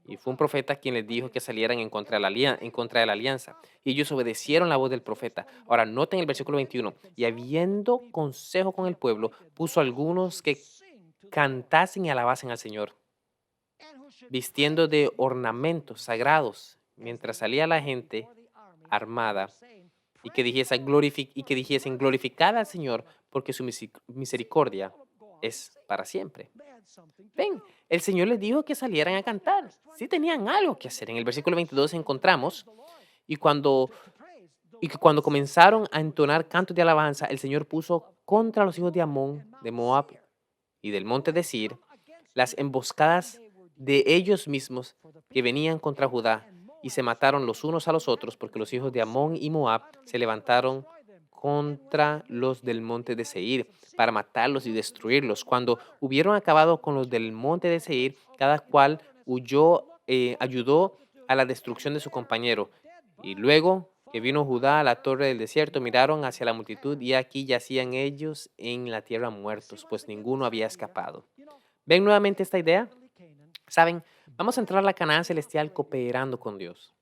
Y fue un profeta quien les dijo que salieran en contra de la alianza. Y ellos obedecieron la voz del profeta. Ahora, noten el versículo 21. Y habiendo consejo con el pueblo, puso algunos que cantasen y alabasen al Señor, vistiendo de ornamentos sagrados, mientras salía la gente armada, y que dijesen glorificad al Señor, porque su misericordia es para siempre. Ven, el Señor les dijo que salieran a cantar. Sí tenían algo que hacer. En el versículo 22 encontramos, y que cuando comenzaron a entonar cantos de alabanza, el Señor puso contra los hijos de Amón, de Moab y del monte de Seir, las emboscadas de ellos mismos que venían contra Judá, y se mataron los unos a los otros, porque los hijos de Amón y Moab se levantaron contra los del monte de Seir para matarlos y destruirlos. Cuando hubieron acabado con los del monte de Seir, cada cual ayudó a la destrucción de su compañero. Y luego que vino Judá a la torre del desierto, miraron hacia la multitud y aquí yacían ellos en la tierra muertos, pues ninguno había escapado. ¿Ven nuevamente esta idea? Saben, vamos a entrar a la Canaán celestial cooperando con Dios.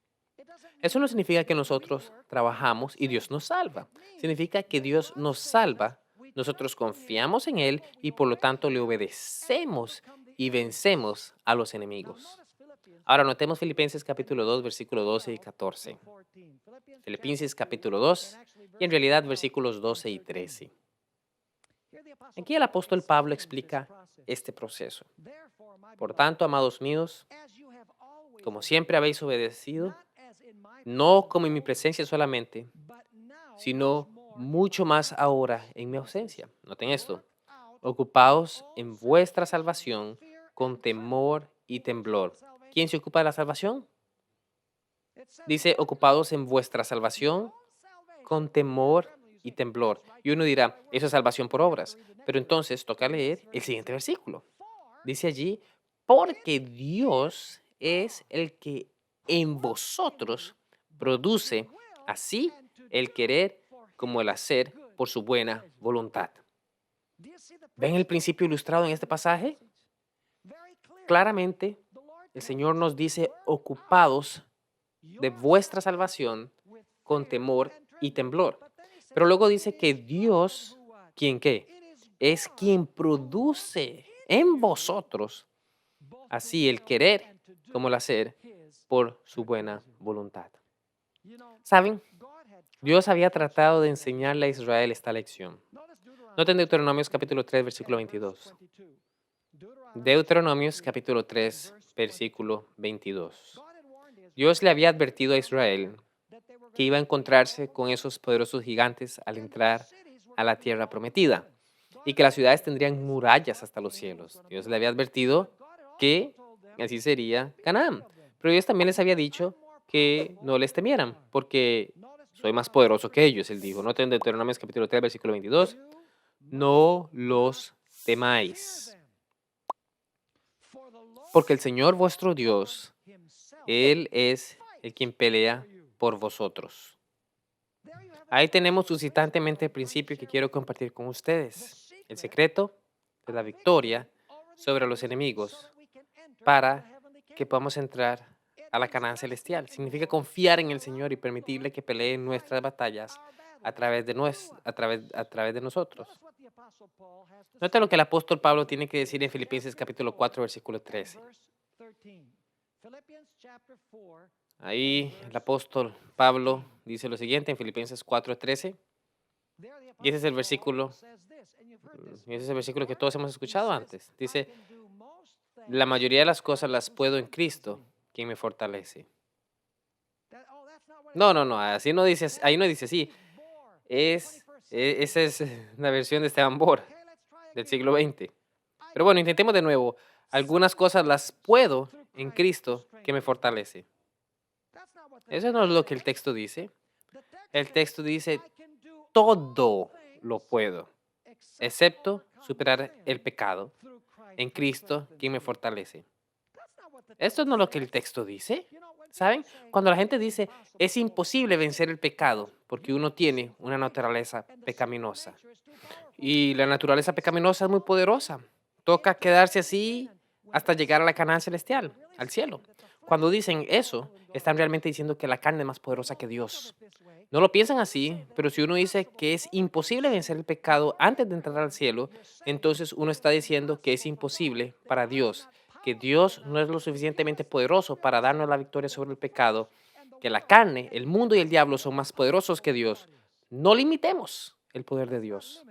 Eso no significa que nosotros trabajamos y Dios nos salva. Significa que Dios nos salva, nosotros confiamos en Él y por lo tanto le obedecemos y vencemos a los enemigos. Ahora notemos Filipenses capítulo 2, versículos 12 y 14. Filipenses capítulo 2 y en realidad versículos 12 y 13. Aquí el apóstol Pablo explica este proceso. Por tanto, amados míos, como siempre habéis obedecido, no como en mi presencia solamente, sino mucho más ahora en mi ausencia. Noten esto. Ocupaos en vuestra salvación con temor y temblor. ¿Quién se ocupa de la salvación? Dice, ocupados en vuestra salvación con temor y temblor. Y uno dirá, eso es salvación por obras. Pero entonces toca leer el siguiente versículo. Dice allí, porque Dios es el que en vosotros produce así el querer como el hacer por su buena voluntad. ¿Ven el principio ilustrado en este pasaje? Claramente, el Señor nos dice, ocupados de vuestra salvación con temor y temblor. Pero luego dice que Dios, ¿quién qué? Es quien produce en vosotros así el querer como el hacer por su buena voluntad. ¿Saben? Dios había tratado de enseñarle a Israel esta lección. Noten Deuteronomios capítulo 3, versículo 22. Deuteronomios capítulo 3, versículo 22. Dios le había advertido a Israel que iba a encontrarse con esos poderosos gigantes al entrar a la tierra prometida y que las ciudades tendrían murallas hasta los cielos. Dios le había advertido que así sería Canaán. Pero Dios también les había dicho que no les temieran, porque soy más poderoso que ellos, él dijo. Noten Deuteronomio capítulo 3, versículo 22. No los temáis, porque el Señor vuestro Dios, Él es el quien pelea por vosotros. Ahí tenemos suscitantemente el principio que quiero compartir con ustedes. El secreto de la victoria sobre los enemigos para que podamos entrar a la Canaán celestial. Significa confiar en el Señor y permitirle que pelee nuestras batallas a través de, a través de nosotros. Nota lo que el apóstol Pablo tiene que decir en Filipenses capítulo 4, versículo 13. Ahí el apóstol Pablo dice lo siguiente en Filipenses 4:13. Y ese es el versículo, que todos hemos escuchado antes. Dice, la mayoría de las cosas las puedo en Cristo, quien me fortalece. No, así no dice, ahí no dice así. Esa es una versión de Esteban Bor del siglo XX. Pero bueno, intentemos de nuevo. Algunas cosas las puedo en Cristo que me fortalece. Eso no es lo que el texto dice. El texto dice, todo lo puedo, excepto superar el pecado en Cristo quien me fortalece. Esto no es lo que el texto dice. ¿Saben? Cuando la gente dice, es imposible vencer el pecado porque uno tiene una naturaleza pecaminosa. Y la naturaleza pecaminosa es muy poderosa. Toca quedarse así hasta llegar a la Canaán celestial, al cielo. Cuando dicen eso, están realmente diciendo que la carne es más poderosa que Dios. No lo piensan así, pero si uno dice que es imposible vencer el pecado antes de entrar al cielo, entonces uno está diciendo que es imposible para Dios, que Dios no es lo suficientemente poderoso para darnos la victoria sobre el pecado, que la carne, el mundo y el diablo son más poderosos que Dios. No limitemos el poder de Dios.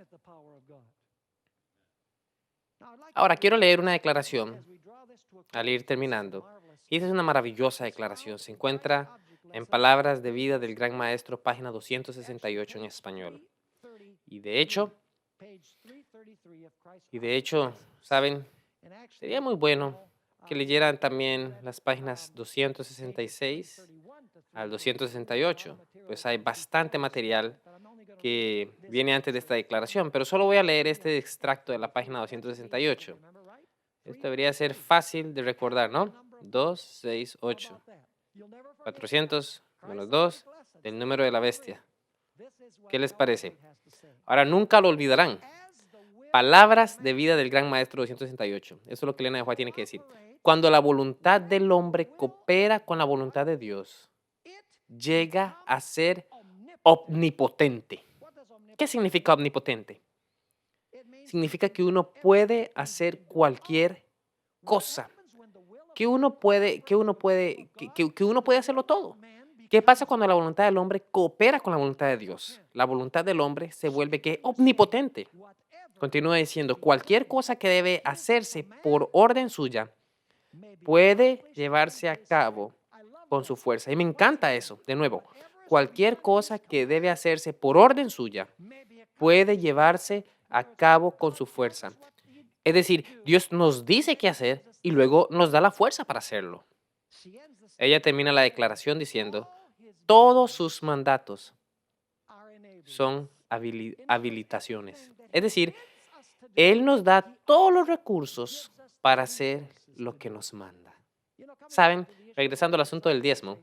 Ahora quiero leer una declaración al ir terminando. Y esa es una maravillosa declaración. Se encuentra en Palabras de Vida del Gran Maestro, página 268 en español. Y de hecho, ¿saben? Sería muy bueno que leyeran también las páginas 266 al 268, pues hay bastante material que viene antes de esta declaración, pero solo voy a leer este extracto de la página 268. Esto debería ser fácil de recordar, ¿no? 268. 400 menos 2 del número de la bestia. ¿Qué les parece? Ahora, nunca lo olvidarán. Palabras de vida del gran maestro 268. Eso es lo que Elena de White tiene que decir. Cuando la voluntad del hombre coopera con la voluntad de Dios, llega a ser omnipotente. ¿Qué significa omnipotente? Significa que uno puede hacer cualquier cosa. Que uno puede hacerlo todo. ¿Qué pasa cuando la voluntad del hombre coopera con la voluntad de Dios? La voluntad del hombre se vuelve ¿qué? Omnipotente. Continúa diciendo, cualquier cosa que debe hacerse por orden suya puede llevarse a cabo con su fuerza. Y me encanta eso. De nuevo, cualquier cosa que debe hacerse por orden suya puede llevarse a cabo con su fuerza. Es decir, Dios nos dice qué hacer y luego nos da la fuerza para hacerlo. Ella termina la declaración diciendo, todos sus mandatos son habilitaciones. Es decir, Él nos da todos los recursos para hacer lo que nos manda. ¿Saben? Regresando al asunto del diezmo,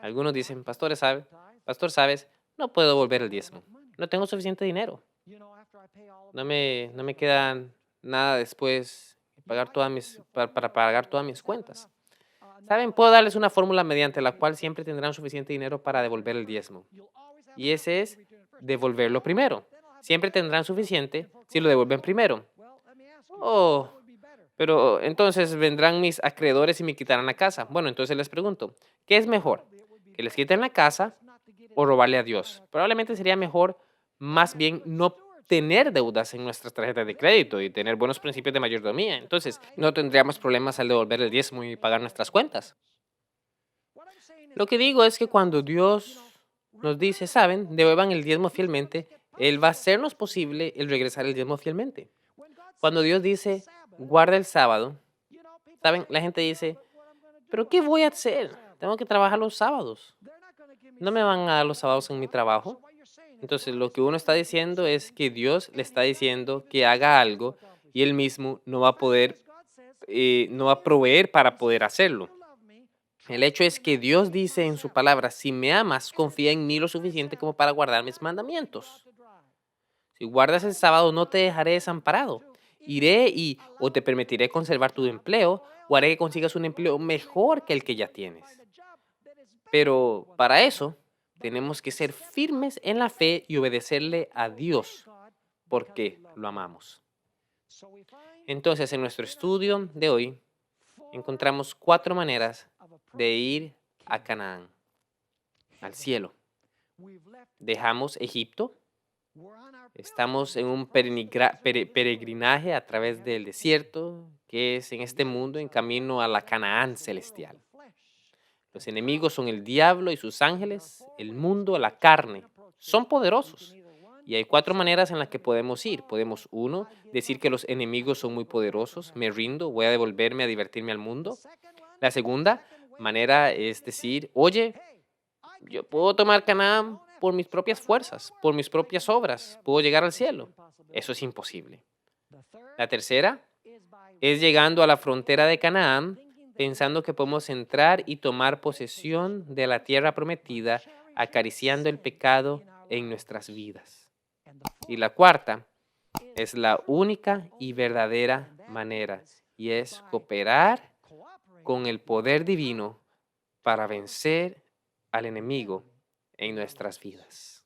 algunos dicen, pastor, ¿sabes? No puedo devolver el diezmo. No tengo suficiente dinero. No me queda nada después para pagar todas mis cuentas. ¿Saben? Puedo darles una fórmula mediante la cual siempre tendrán suficiente dinero para devolver el diezmo. Y ese es devolverlo primero. Siempre tendrán suficiente si lo devuelven primero. Oh, pero entonces vendrán mis acreedores y me quitarán la casa. Bueno, entonces les pregunto, ¿qué es mejor? ¿Que les quiten la casa o robarle a Dios? Probablemente sería mejor más bien no tener deudas en nuestras tarjetas de crédito y tener buenos principios de mayordomía. Entonces, no tendríamos problemas al devolver el diezmo y pagar nuestras cuentas. Lo que digo es que cuando Dios nos dice, ¿saben? Devuelvan el diezmo fielmente, Él va a hacernos posible el regresar el diezmo fielmente. Cuando Dios dice, guarda el sábado, ¿saben? La gente dice, ¿pero qué voy a hacer? tengo que trabajar los sábados. No me van a dar los sábados en mi trabajo. Entonces, lo que uno está diciendo es que Dios le está diciendo que haga algo y él mismo no va a poder, no va a proveer para poder hacerlo. El hecho es que Dios dice en su palabra, si me amas, confía en mí lo suficiente como para guardar mis mandamientos. Si guardas el sábado, no te dejaré desamparado. Iré y o te permitiré conservar tu empleo o haré que consigas un empleo mejor que el que ya tienes. Pero para eso tenemos que ser firmes en la fe y obedecerle a Dios porque lo amamos. Entonces, en nuestro estudio de hoy, encontramos 4 maneras de ir a Canaán, al cielo. Dejamos Egipto, estamos en un peregrinaje a través del desierto, que es en este mundo en camino a la Canaán celestial. Los enemigos son el diablo y sus ángeles, el mundo, la carne. Son poderosos. Y hay 4 maneras en las que podemos ir. Podemos, 1, decir que los enemigos son muy poderosos, me rindo, voy a devolverme a divertirme al mundo. La segunda manera es decir, oye, yo puedo tomar Canaán por mis propias fuerzas, por mis propias obras, puedo llegar al cielo. Eso es imposible. La tercera es llegando a la frontera de Canaán, pensando que podemos entrar y tomar posesión de la tierra prometida, acariciando el pecado en nuestras vidas. Y la cuarta es la única y verdadera manera, y es cooperar con el poder divino para vencer al enemigo en nuestras vidas.